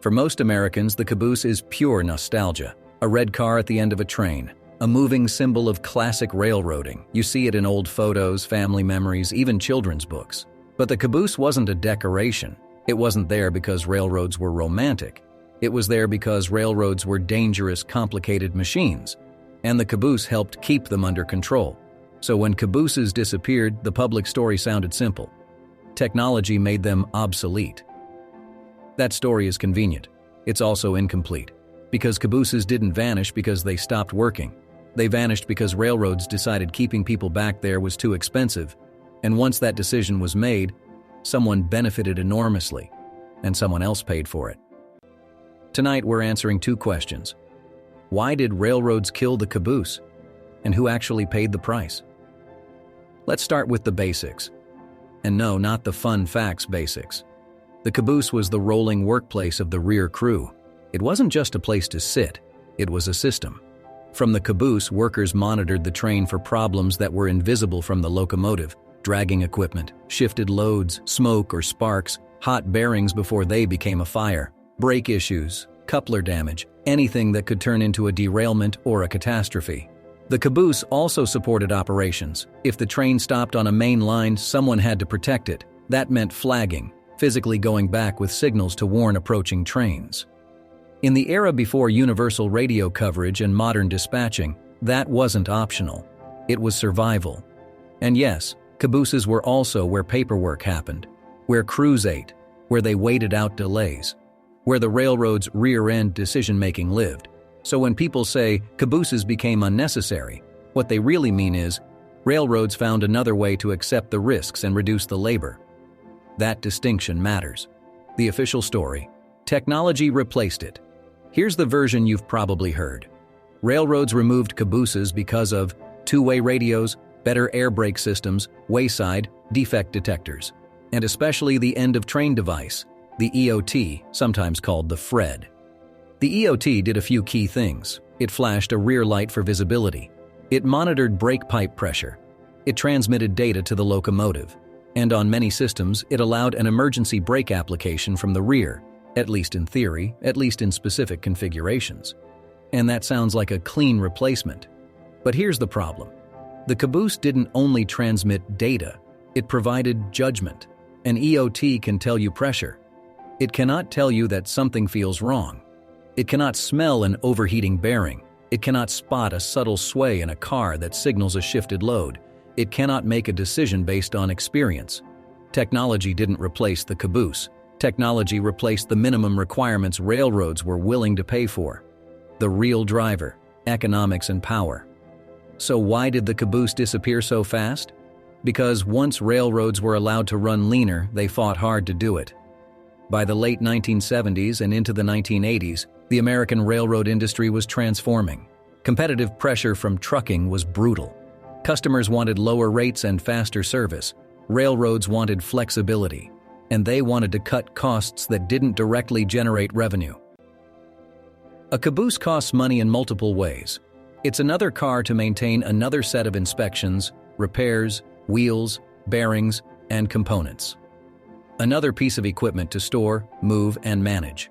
For most Americans, the caboose is pure nostalgia. A red car at the end of a train, a moving symbol of classic railroading. You see it in old photos, family memories, even children's books. But the caboose wasn't a decoration. It wasn't there because railroads were romantic. It was there because railroads were dangerous, complicated machines, and the caboose helped keep them under control. So when cabooses disappeared, the public story sounded simple. Technology made them obsolete. That story is convenient. It's also incomplete, because cabooses didn't vanish because they stopped working. They vanished because railroads decided keeping people back there was too expensive, and once that decision was made, someone benefited enormously, and someone else paid for it. Tonight we're answering two questions. Why did railroads kill the caboose? And who actually paid the price? Let's start with the basics. And no, not the fun facts basics. The caboose was the rolling workplace of the rear crew. It wasn't just a place to sit, it was a system. From the caboose, workers monitored the train for problems that were invisible from the locomotive: dragging equipment, shifted loads, smoke or sparks, hot bearings before they became a fire, brake issues, coupler damage, anything that could turn into a derailment or a catastrophe. The caboose also supported operations. If the train stopped on a main line, someone had to protect it. That meant flagging, physically going back with signals to warn approaching trains. In the era before universal radio coverage and modern dispatching, that wasn't optional. It was survival. And yes, cabooses were also where paperwork happened, where crews ate, where they waited out delays, where the railroad's rear-end decision-making lived. So when people say cabooses became unnecessary, what they really mean is railroads found another way to accept the risks and reduce the labor. That distinction matters. The official story: technology replaced it. Here's the version you've probably heard. Railroads removed cabooses because of two-way radios, better air brake systems, wayside, defect detectors, and especially the end-of-train device, the EOT, sometimes called the FRED. The EOT did a few key things. It flashed a rear light for visibility. It monitored brake pipe pressure. It transmitted data to the locomotive. And on many systems, it allowed an emergency brake application from the rear, at least in theory, at least in specific configurations. And that sounds like a clean replacement. But here's the problem. The caboose didn't only transmit data, it provided judgment. An EOT can tell you pressure. It cannot tell you that something feels wrong. It cannot smell an overheating bearing. It cannot spot a subtle sway in a car that signals a shifted load. It cannot make a decision based on experience. Technology didn't replace the caboose. Technology replaced the minimum requirements railroads were willing to pay for. The real driver: economics and power. So why did the caboose disappear so fast? Because once railroads were allowed to run leaner, they fought hard to do it. By the late 1970s and into the 1980s, the American railroad industry was transforming. Competitive pressure from trucking was brutal. Customers wanted lower rates and faster service. Railroads wanted flexibility. And they wanted to cut costs that didn't directly generate revenue. A caboose costs money in multiple ways. It's another car to maintain another set of inspections, repairs, wheels, bearings, and components. Another piece of equipment to store, move, and manage.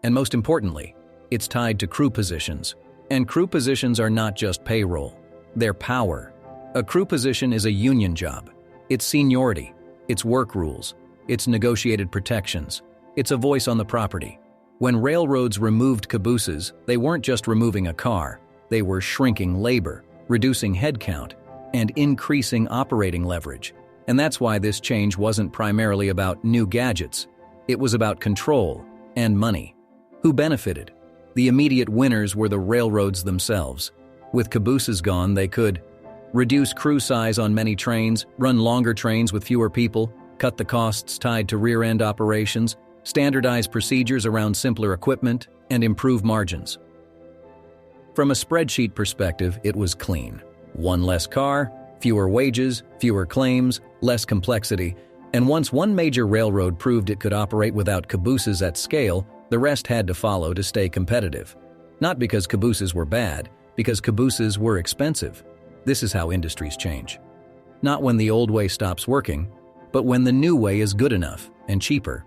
And most importantly, it's tied to crew positions. And crew positions are not just payroll. They're power. A crew position is a union job. It's seniority. It's work rules. It's negotiated protections. It's a voice on the property. When railroads removed cabooses, they weren't just removing a car. They were shrinking labor, reducing headcount, and increasing operating leverage. And that's why this change wasn't primarily about new gadgets. It was about control and money. Who benefited? The immediate winners were the railroads themselves. With cabooses gone, they could reduce crew size on many trains, run longer trains with fewer people, cut the costs tied to rear-end operations, standardize procedures around simpler equipment, and improve margins. From a spreadsheet perspective, it was clean. One less car, fewer wages, fewer claims, less complexity, and once one major railroad proved it could operate without cabooses at scale, the rest had to follow to stay competitive. Not because cabooses were bad, because cabooses were expensive. This is how industries change. Not when the old way stops working, but when the new way is good enough and cheaper.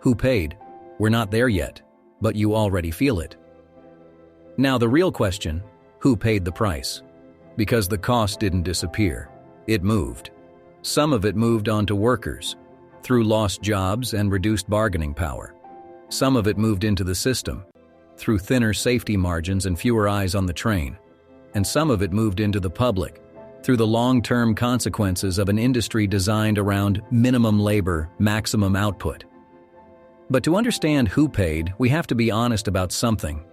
Who paid? We're not there yet. but you already feel it. Now the real question, who paid the price? Because the cost didn't disappear, it moved. Some of it moved on to workers, through lost jobs and reduced bargaining power. Some of it moved into the system, through thinner safety margins and fewer eyes on the train. And some of it moved into the public, through the long-term consequences of an industry designed around minimum labor, maximum output. But to understand who paid, we have to be honest about something.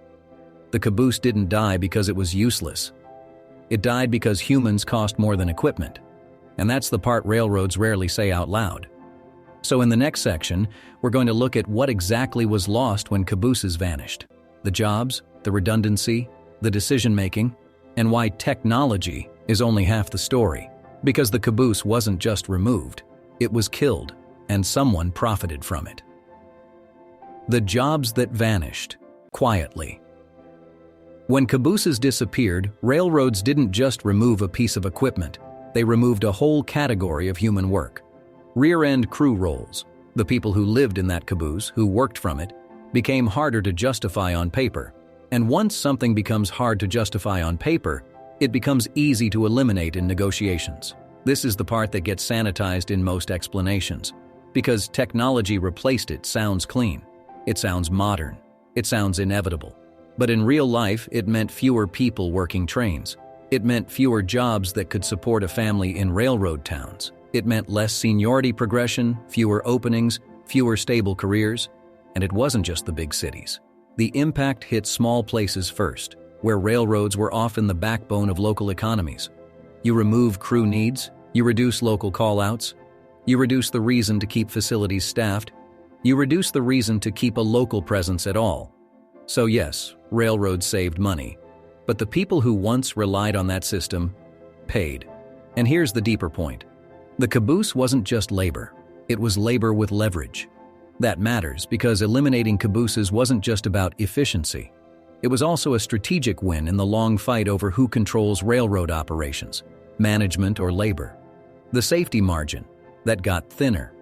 The caboose didn't die because it was useless. It died because humans cost more than equipment. And that's the part railroads rarely say out loud. So in the next section, we're going to look at what exactly was lost when cabooses vanished. The jobs, the redundancy, the decision-making, and why technology is only half the story. Because the caboose wasn't just removed, it was killed, and someone profited from it. The jobs that vanished, quietly. When cabooses disappeared, railroads didn't just remove a piece of equipment, they removed a whole category of human work. Rear-end crew roles, the people who lived in that caboose, who worked from it, became harder to justify on paper. And once something becomes hard to justify on paper, it becomes easy to eliminate in negotiations. This is the part that gets sanitized in most explanations. Because technology replaced it sounds clean. It sounds modern. It sounds inevitable. But in real life, it meant fewer people working trains. It meant fewer jobs that could support a family in railroad towns. It meant less seniority progression, fewer openings, fewer stable careers. And it wasn't just the big cities. The impact hit small places first, where railroads were often the backbone of local economies. You remove crew needs, you reduce local call-outs, you reduce the reason to keep facilities staffed, you reduce the reason to keep a local presence at all. So yes, railroads saved money, but the people who once relied on that system paid. And here's the deeper point. The caboose wasn't just labor, it was labor with leverage. That matters because eliminating cabooses wasn't just about efficiency. It was also a strategic win in the long fight over who controls railroad operations, management or labor. The safety margin that got thinner.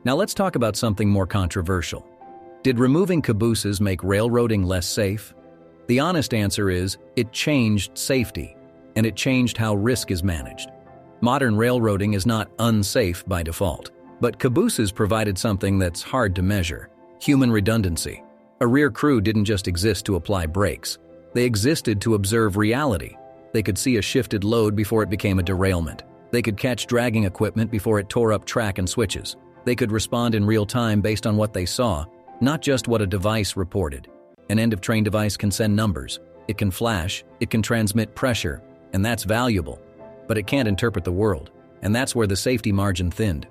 Now let's talk about something more controversial. Did removing cabooses make railroading less safe? The honest answer is, it changed safety, and it changed how risk is managed. Modern railroading is not unsafe by default, but cabooses provided something that's hard to measure: human redundancy. A rear crew didn't just exist to apply brakes. They existed to observe reality. They could see a shifted load before it became a derailment. They could catch dragging equipment before it tore up track and switches. They could respond in real time based on what they saw, not just what a device reported. An end-of-train device can send numbers. It can flash. It can transmit pressure, and that's valuable. But it can't interpret the world, and that's where the safety margin thinned.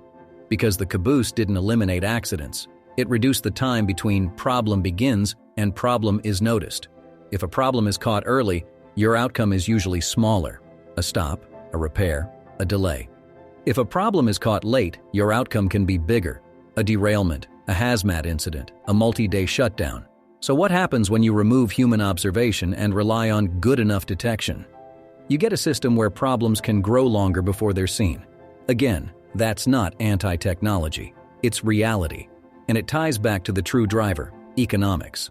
Because the caboose didn't eliminate accidents, it reduced the time between problem begins and problem is noticed. If a problem is caught early, your outcome is usually smaller: a stop, a repair, a delay. If a problem is caught late, your outcome can be bigger: a derailment, a hazmat incident, a multi-day shutdown. So what happens when you remove human observation and rely on good enough detection? You get a system where problems can grow longer before they're seen. Again, that's not anti-technology. It's reality. And it ties back to the true driver: economics.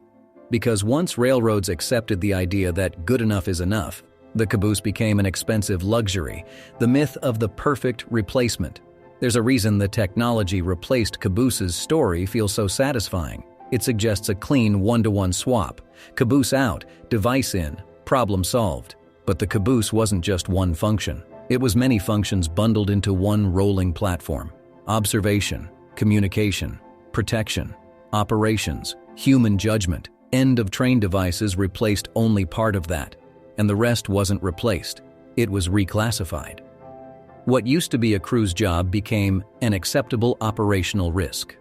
Because once railroads accepted the idea that good enough is enough, the caboose became an expensive luxury, the myth of the perfect replacement. There's a reason the technology replaced cabooses story feels so satisfying. It suggests a clean one-to-one swap. Caboose out, device in, problem solved. But the caboose wasn't just one function. It was many functions bundled into one rolling platform: observation, communication, protection, operations, human judgment. End-of-train devices replaced only part of that, and the rest wasn't replaced. It was reclassified. What used to be a crew's job became an acceptable operational risk.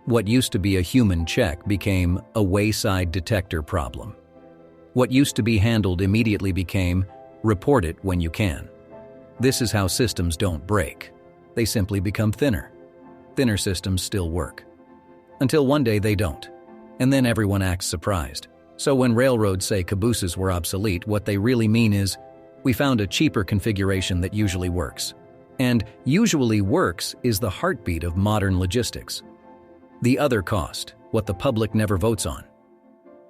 What used to be a human check became a wayside detector problem. What used to be handled immediately became report it when you can. This is how systems don't break. They simply become thinner. Thinner systems still work. Until one day they don't. And then everyone acts surprised. So when railroads say cabooses were obsolete, what they really mean is, we found a cheaper configuration that usually works. And usually works is the heartbeat of modern logistics. The other cost, what the public never votes on.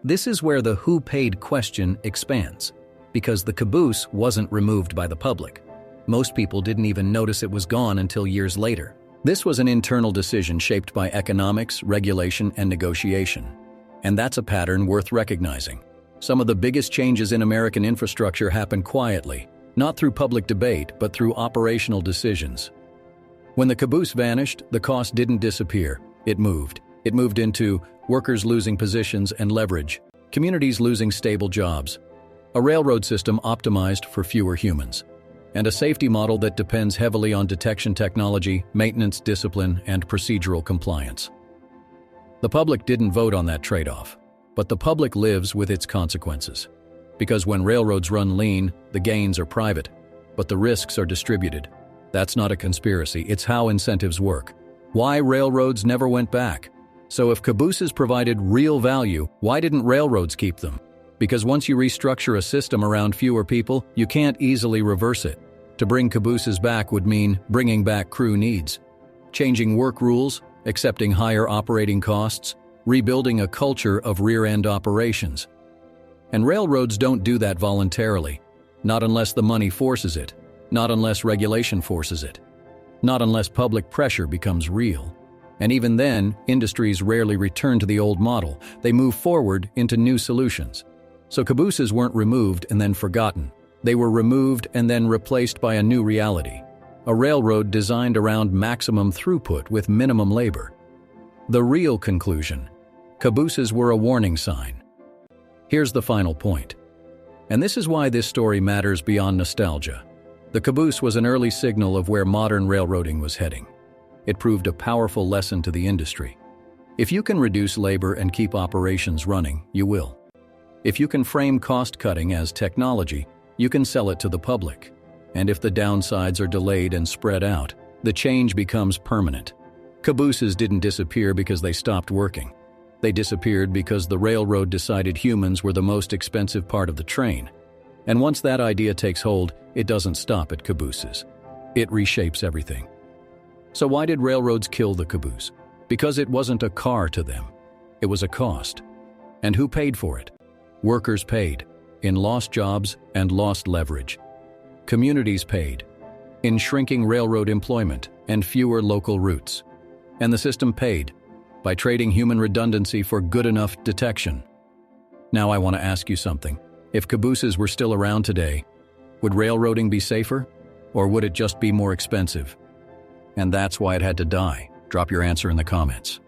This is where the who paid question expands, because the caboose wasn't removed by the public. Most people didn't even notice it was gone until years later. This was an internal decision shaped by economics, regulation, and negotiation. And that's a pattern worth recognizing. Some of the biggest changes in American infrastructure happened quietly, not through public debate, but through operational decisions. When the caboose vanished, the cost didn't disappear. It moved. It moved into workers losing positions and leverage, communities losing stable jobs, a railroad system optimized for fewer humans, and a safety model that depends heavily on detection technology, maintenance discipline, and procedural compliance. The public didn't vote on that trade-off, but the public lives with its consequences. Because when railroads run lean, the gains are private, but the risks are distributed. That's not a conspiracy, it's how incentives work. Why railroads never went back? So if cabooses provided real value, why didn't railroads keep them? Because once you restructure a system around fewer people, you can't easily reverse it. To bring cabooses back would mean bringing back crew needs, changing work rules, accepting higher operating costs, rebuilding a culture of rear-end operations. And railroads don't do that voluntarily, not unless the money forces it, not unless regulation forces it, not unless public pressure becomes real. And even then, industries rarely return to the old model. They move forward into new solutions. So cabooses weren't removed and then forgotten. They were removed and then replaced by a new reality, a railroad designed around maximum throughput with minimum labor. The real conclusion: cabooses were a warning sign. Here's the final point. And this is why this story matters beyond nostalgia. The caboose was an early signal of where modern railroading was heading. It proved a powerful lesson to the industry. If you can reduce labor and keep operations running, you will. If you can frame cost-cutting as technology, you can sell it to the public. And if the downsides are delayed and spread out, the change becomes permanent. Cabooses didn't disappear because they stopped working. They disappeared because the railroad decided humans were the most expensive part of the train. And once that idea takes hold, it doesn't stop at cabooses. It reshapes everything. So why did railroads kill the caboose? Because it wasn't a car to them. It was a cost. And who paid for it? Workers paid, in lost jobs and lost leverage. Communities paid, in shrinking railroad employment and fewer local routes. And the system paid, by trading human redundancy for good enough detection. Now I want to ask you something. If cabooses were still around today, would railroading be safer? Or would it just be more expensive? And that's why it had to die. Drop your answer in the comments.